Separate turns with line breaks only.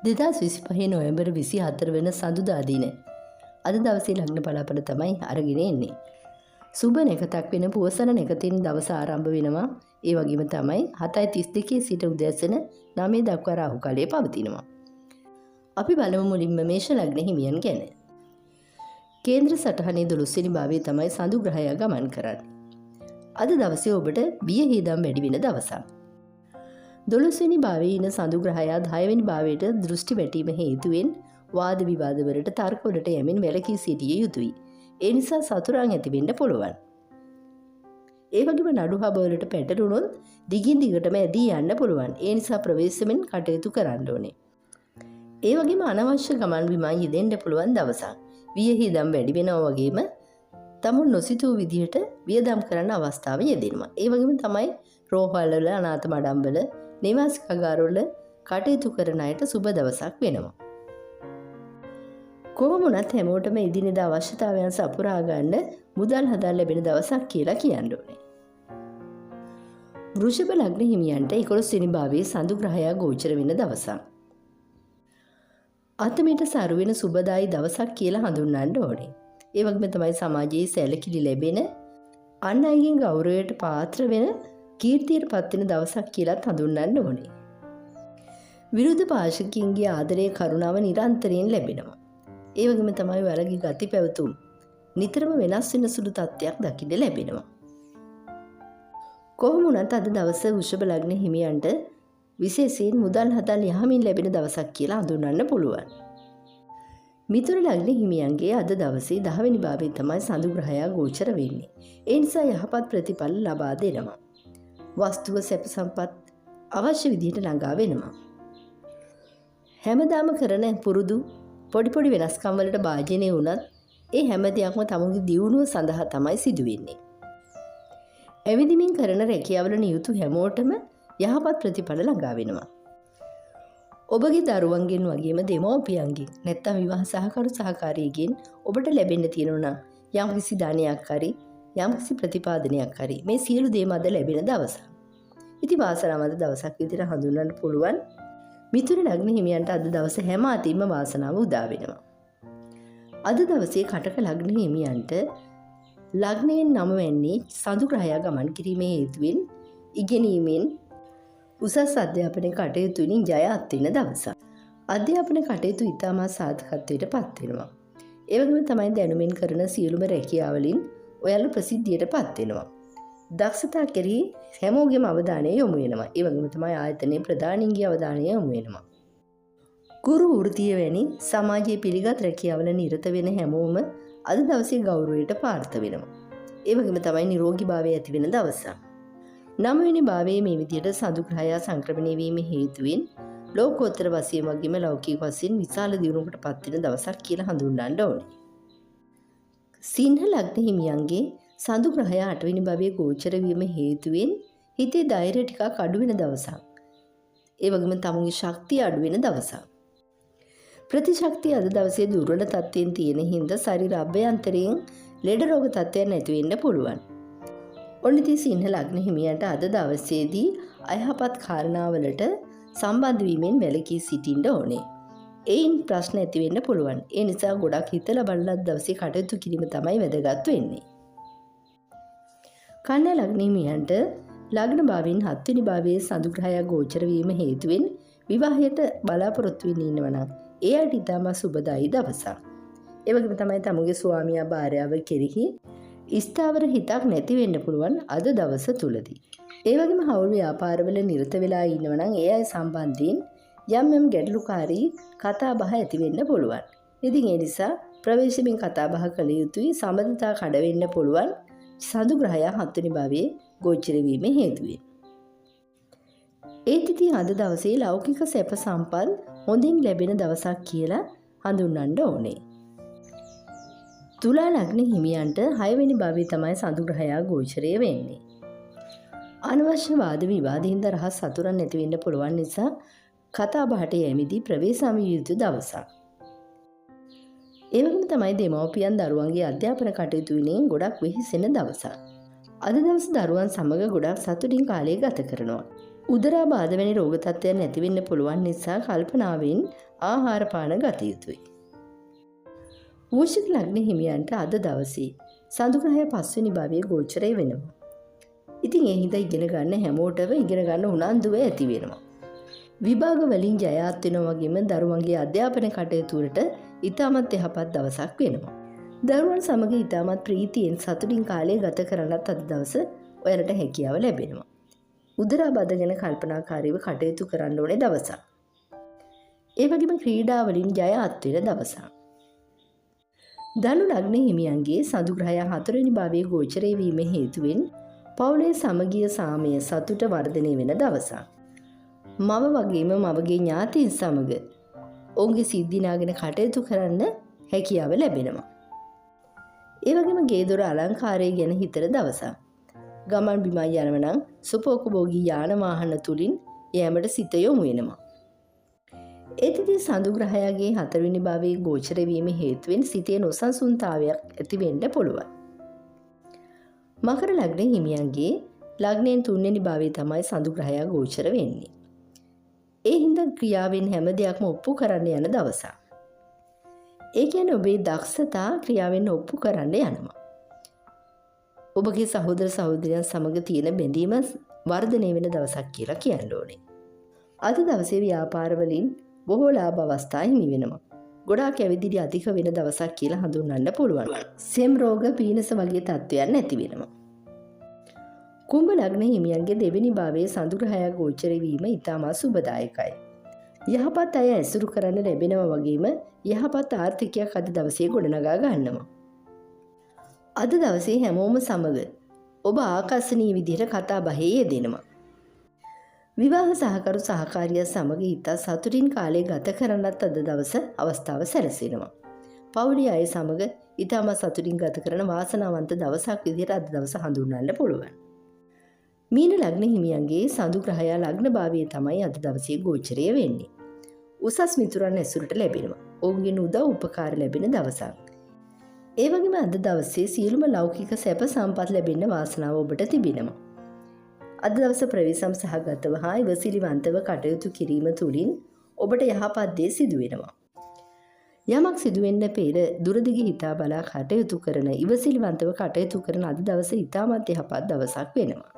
2025 නොවැම්බර් 24 වෙන සඳුදා දින. අද දවසේ ලග්න බලාපොර තමයි අරගෙන එන්නේ. සුබ නැකතක් වෙන පුවසන නැකතින් දවස ආරම්භ වෙනවා. ඒ වගේම තමයි 7:32 සිට උදෑසන 9 දක්වා රාහු කාලය පවතිනවා. අපි බලමු මුලින්ම මේෂ ලග්න හිමියන් ගැන. කේන්ද්‍ර සටහනේ 12 වෙනි භාවයේ තමයි සඳු ග්‍රහයා ගමන් කරන්නේ. අද දවසේ ඔබට බිය හේදම් වැඩි වෙන දවසක්. 12 වෙනි භාවයේ ඉන සඳු ග්‍රහයා 10 වෙනි භාවයට දෘෂ්ටි වැටීම හේතුවෙන් වාද විවාද වලට තර්ක වලට යමින් වැළකී සිටිය යුතුයි. ඒ නිසා සතුරන් ඇති වෙන්න පුළුවන්. ඒ වගේම නඩු හබවලට පැටළුනොත් දිගින් දිගටම ඇදී යන්න පුළුවන්. ඒ නිසා ප්‍රවේශමෙන් කටයුතු කරන්න ඕනේ. ඒ වගේම අනවශ්‍ය ගමන් බිමන් යෙදෙන්න පුළුවන් දවසක්. වියහිදම් වැඩි වෙනවා වගේම තමුන් නොසිතූ විදිහට වියදම් කරන්න අවස්ථාව යෙදෙනවා. ඒ වගේම තමයි රෝහල් වල අනාථ මඩම්වල නිවාසිකාගාරවල කටයුතු කරන අයට සුබ දවසක් වෙනවා. කොහොම වුණත් හැමෝටම එදිනෙදා අවශ්‍යතාවයන් සපුරා ගන්න මුදල් හදා ලැබෙන දවසක් කියලා කියන්න ඕනේ. වෘෂභ ලග්න හිමියන්ට 11 වෙනි භාවයේ සඳු ග්‍රහයා ගෝචර වෙන දවසක්. අතමිට සරු වෙන සුබදායි දවසක් කියලා හඳුන්වන්න ඕනේ. ඒ වගේම තමයි සමාජයේ සැලකිලි ලැබෙන අන් අයගෙන් ගෞරවයට පාත්‍ර වෙන කීර්තියට පත් වෙන දවසක් කියලාත් හඳුන්වන්න ඕනේ. විරුද්ධ පාර්ශවිකයන්ගේ ආදරය කරුණාව නිරන්තරයෙන් ලැබෙනවා. ඒ වගේම තමයි වැරදි ගති පැවතුම් නිතරම වෙනස් වෙන සුළු තත්ත්වයක් දකින්න ලැබෙනවා. කොහොම වුණත් අද දවසේ වෘෂභ ලග්න හිමියන්ට විශේෂයෙන් මුදල් හදල් යහමින් ලැබෙන දවසක් කියලා හඳුන්වන්න පුළුවන්. මිථුන ලග්න හිමියන්ගේ අද දවසේ 10 වෙනි භාවයේ තමයි සඳු ග්‍රහයා ගෝචර වෙන්නේ. ඒ නිසා යහපත් ප්‍රතිඵල ලබා දෙනවා. වස්තුව සැප සම්පත් අවශ්‍ය විදිහට ළඟා වෙනවා. හැමදාම කරන පුරුදු පොඩි වෙනස්කම් වලට භාජනය වුණත් ඒ හැම දෙයක්ම තමුන්ගේ දියුණුව සඳහා තමයි සිදු වෙන්නේ. ඇවිදිමින් කරන රැකියාවල නියුතු හැමෝටම යහපත් ප්‍රතිඵල ළඟා වෙනවා. ඔබගේ දරුවන්ගෙන් වගේම දෙමව්පියන්ගෙන් නැත්නම් විවාහ සහකරු සහකාරියගෙන් ඔබට ලැබෙන්න තියෙනවා නම් යම්කිසි දානයක් හරි යම්කිසි ප්‍රතිපාදනයක් හරි මේ සියලු දේම අද ලැබෙන දවසක්. ඉතින් වාසනාවන්ත දවසක් විදිහට හඳුන්වන්න පුළුවන්. මිථුන ලග්න හිමියන්ට අද දවස හැම අතින්ම වාසනාව උදා වෙනවා. අද දවසේ කටක ලග්න හිමියන්ට ලග්නයෙන් 9 වෙනි සඳු ග්‍රහයා ගමන් කිරීමේ හේතුවෙන් ඉගෙනීමෙන් උසස් අධ්‍යාපන කටයුතු වලින් ජය අත්විඳින දවසක්. අධ්‍යාපන කටයුතු ඉතාමත් සාර්ථකත්වයට පත් වෙනවා. ඒ වගේම තමයි දැනුමින් කරන සියලුම රැකියාව වලින් ඔයාලා ප්‍රසිද්ධියට පත් වෙනවා. දක්ෂතා කෙරෙහි හැමෝගෙම අවධානය යොමු වෙනවා. ඒ වගේම තමයි ආයතනයේ ප්‍රධානීන්ගේ අවධානය යොමු වෙනවා. ගුරු වෘත්තිය වැනි සමාජයේ පිළිගත් රැකියාවල නිරත වෙන හැමෝම අද දවසේ ගෞරවයට පාත්‍ර වෙනවා. ඒ වගේම තමයි නිරෝගීභාවය ඇති වෙන දවසක්. 9 වෙනි භාවයේ මේ විදිහට සඳු ග්‍රහයා සංක්‍රමණය වීම හේතුවෙන් ලෝකෝත්තර වශයෙන් වගේම ලෞකික වශයෙන් විශාල දියුණුවකට පත් වෙන දවසක් කියලා හඳුන්වන්න ඕනේ. සිංහ ලග්න හිමියන්ගේ සඳු ග්‍රහයා 8 වෙනි භවයේ ගෝචර වීම හේතුවෙන් හිතේ ධෛර්යය ටිකක් අඩු වෙන දවසක්. ඒ වගේම තමුන්ගේ ශක්තිය අඩු වෙන දවසක්. ප්‍රතිශක්තිය අද දවසේ දුර්වල තත්ත්වයෙන් තියෙන හින්දා ශරීර අභ්‍යන්තරයෙන් ලෙඩ රෝග තත්ත්වයන් නැති වෙන්න පුළුවන්. ඔන්න සිංහ ලග්න හිමියන්ට අද දවසේදී අයහපත් කාරණාවලට සම්බන්ධ වීමෙන් වැළකී සිටින්න ඕනේ. ඒයින් ප්‍රශ්න ඇති වෙන්න පුළුවන්. ඒ නිසා ගොඩක් හිතලා බලලා දවසේ කටයුතු කිරීම තමයි වැදගත් වෙන්නේ. කන්‍යා ලග්න හිමියන්ට ලග්න භාවයෙන් 7 වෙනි භාවයේ සඳු ග්‍රහයා ගෝචර වීම හේතුවෙන් විවාහයට බලාපොරොත්තු වෙන්න ඉන්නවා නම් ඒ අයට ඉතාම සුබදායි දවසක්. ඒ වගේම තමයි තමුගේ ස්වාමියා භාර්යාව කෙරෙහි ස්ථාවර හිතක් නැති වෙන්න පුළුවන් අද දවස තුලදී. ඒ වගේම හවුල් ව්‍යාපාරවල නිරත වෙලා ඉන්නවා නම් ඒ අය සම්බන්ධයෙන් යම් ගැටලුකාරී කතා බහ ඇති වෙන්න පුළුවන්. ඉතින් ඒ නිසා ප්‍රවේශමින් කතා බහ කළ යුතුයි. සම්බන්ධතා කඩ වෙන්න පුළුවන් සඳු ග්‍රහයා 7 වෙනි භවයේ ගෝචර වීම හේතුවෙන්. ඒත් ඉතින් අද දවසේ ලෞකික සැප සම්පත් හොඳින් ලැබෙන දවසක් කියලා හඳුන්වන්න ඕනේ. තුලා ලග්න හිමියන්ට 6 වෙනි භවයේ තමයි සඳු ග්‍රහයා ගෝචරය වෙන්නේ. අනවශ්‍ය වාද විවාදින්ද රහස් සතුරන් නැති වෙන්න පුළුවන් නිසා කතා බහට යැමේදී ප්‍රවේශම යුතු දවසක්. ඒ වගේම තමයි දෙමව්පියන් දරුවන්ගේ අධ්‍යාපන කටයුතු වලින් ගොඩක් වෙහෙසෙන දවසක්. අද දවසේ දරුවන් සමග ගොඩක් සතුටින් කාලය ගත කරනවා. උදරාබාධ වැනි රෝග තත්ත්වයන් නැතිවෙන්න පුළුවන් නිසා කල්පනාවෙන් ආහාර පාන ගත යුතුයි. වෘශ්චික ලග්න හිමියන්ට අද දවසේ සඳුග්‍රහය 5 වෙනි භවයේ ගෝචරය වෙනවා. ඉතින් ඒ හින්දා ඉගෙන ගන්න හැමෝටම ඉගෙන ගන්න උනන්දුව ඇති වෙනවා. විභාග වලින් ජයත් වෙනවා වගේම දරුවන්ගේ අධ්‍යාපන කටයුතු වලට ඉතාමත් යහපත් දවසක් වෙනවා. දරුවන් සමග ඉතාමත් ප්‍රීතියෙන් සතුටින් කාලය ගත කරන්නත් අද දවස ඔයාලට හැකියාව ලැබෙනවා. උදරාබාධ ගැන කල්පනාකාරීව කටයුතු කරන්න ඕනේ දවසක්. ඒ වගේම ක්‍රීඩා වලින් ජයත් වෙන දවසක්. ධනු ලග්න හිමියන්ගේ සඳුග්‍රහය 4 වෙනි භවයේ ගෝචරය වීම හේතුවෙන් පවුලේ සමගිය සාමය සතුට වර්ධනය වෙන දවසක්. මව වගේම මවගේ ඥාතීන් සමග ඔවුන්ගේ සිද්ධිනාගෙන කටයුතු කරන්න හැකියාව ලැබෙනවා. ඒ වගේම ගේ දොර අලංකාරය ගැන හිතන දවසක්. ගමන් බිමන් යනව නම් සුපෝකභෝගී යාන වාහන තුලින් යෑමට සිත යොමු වෙනවා. ඒතිදී සඳුග්‍රහයාගේ 4 වෙනි භවයේ ගෝචර වීම හේතුවෙන් සිතේ නොසන්සුන්තාවයක් ඇති වෙන්න පුළුවන්. මකර ලග්න හිමියන්ගේ ලග්නයෙන් 3 වෙනි භවයේ තමයි සඳුග්‍රහයා ගෝචර වෙන්නේ. ඒ හින්දා ක්‍රියාවෙන් හැම දෙයක්ම ඔප්පු කරන්න යන දවසක්. ඒ කියන්නේ ඔබේ දක්ෂතා ක්‍රියාවෙන් ඔප්පු කරන්න යනවා. ඔබගේ සහෝදර සහෝදරියන් සමග තියෙන බැඳීම වර්ධනය වෙන දවසක් කියලා කියන්න ඕනේ. අද දවසේ ව්‍යාපාර වලින් බොහෝ ලාභ අවස්ථා හිමි වෙනවා. ගොඩාක් ඇවිදිලි අධික වෙන දවසක් කියලා හඳුන්වන්න පුළුවන්. සෙම් රෝග පීනස වගේ තත්ත්වයන් නැති වෙනවා. කුම්භ ලග්න හිමියන්ගේ 2 වෙනි භවයේ සඳුග්‍රහය ගෝචර වීම ඉතාමත් සුබදායකයි. යහපත් අය ඇසුරු කරන්න ලැබෙනවා වගේම යහපත් ආර්ථිකයක් අද දවසේ ගොඩනගා ගන්නවා. අද දවසේ හැමෝම සමග ඔබ ආකර්ෂණීය විදිහට කතා බහේ යෙදෙනවා. විවාහ සහකරු සහකාරිය සමග හිතා සතුටින් කාලය ගත කරන්නත් අද දවස අවස්ථාව සැලසෙනවා. පවුලේ අය සමග ඉතාමත් සතුටින් ගත කරන වාසනාවන්ත දවසක් විදිහට අද දවස හඳුන්වන්න පුළුවන්. මීන ලග්න හිමියන්ගේ සඳුග්‍රහය ලග්න භාවයේ තමයි අද දවසේ ගෝචරය වෙන්නේ. උසස් මිතුරන් ඇසුරට ලැබෙනවා. ඔවුන්ගෙන් උදව් උපකාර ලැබෙන දවසක්. ඒ වගේම අද දවසේ සියලුම ලෞකික සැප සම්පත් ලැබෙන්න වාසනාව ඔබට තිබෙනවා. අද දවස ප්‍රවේශම් සහගතව හා ඉවසිලිවන්තව කටයුතු කිරීම තුළින් ඔබට යහපත් දේ සිදු වෙනවා. යමක් සිදුවෙන්න පෙර දුරදිග හිතා බලා කටයුතු කරන ඉවසිලිවන්තව කටයුතු කරන අද දවස ඉතාමත් යහපත් දවසක් වෙනවා.